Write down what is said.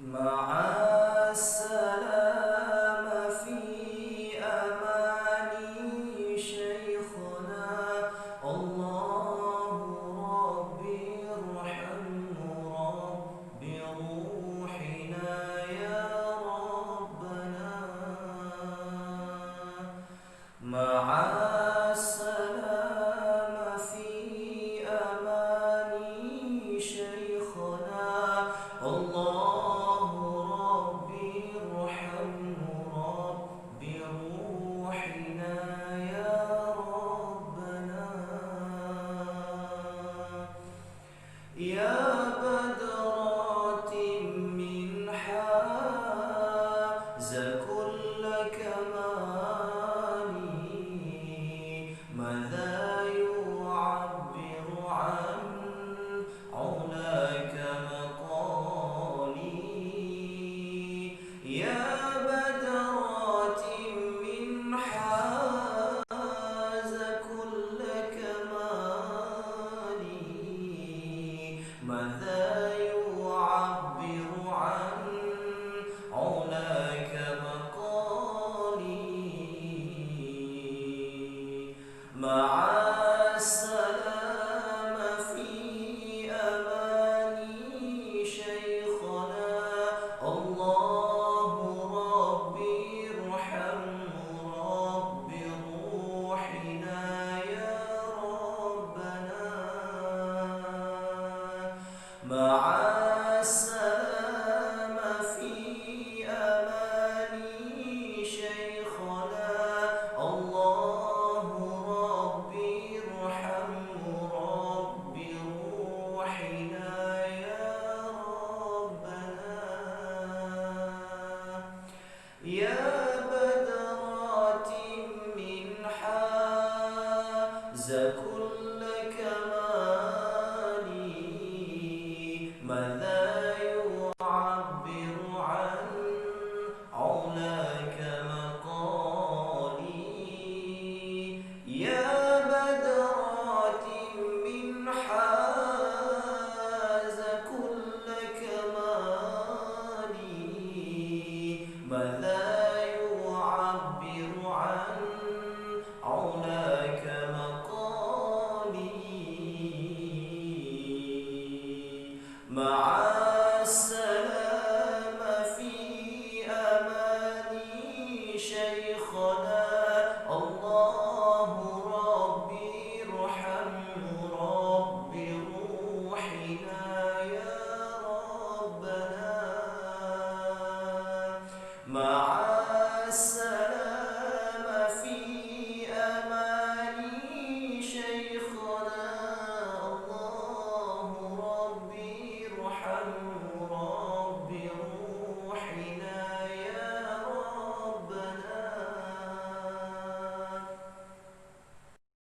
مع السلامة في أماني شيخنا الله ربي ارحمه رب روحنا يا ربنا مع السلامة في أماني شيخنا الله ربي ارحمه رب روحنا يا ربنا يا بدرات من حاز كل كمالي ماذا يعبر عن علاك مقالي يا بدرات من حاز كل كمالي ماذا يعبر عن علاك مقالي مع السلامة في أماني شيخنا الله ربي ارحمه رب روحنا يا ربنا مع السلامة في أماني شيخنا الله ربي ارحمه رب روحنا يا ربنا يا بدرات من حاز كل كمالي ماذا يعبر عن علاك مقالي يا بدرات من حاز كل كمالي ماذا يعبر عن علاك مقالي مع السلامة في أماني شيخنا الله ربي ارحمه رب روحنا يا ربنا مع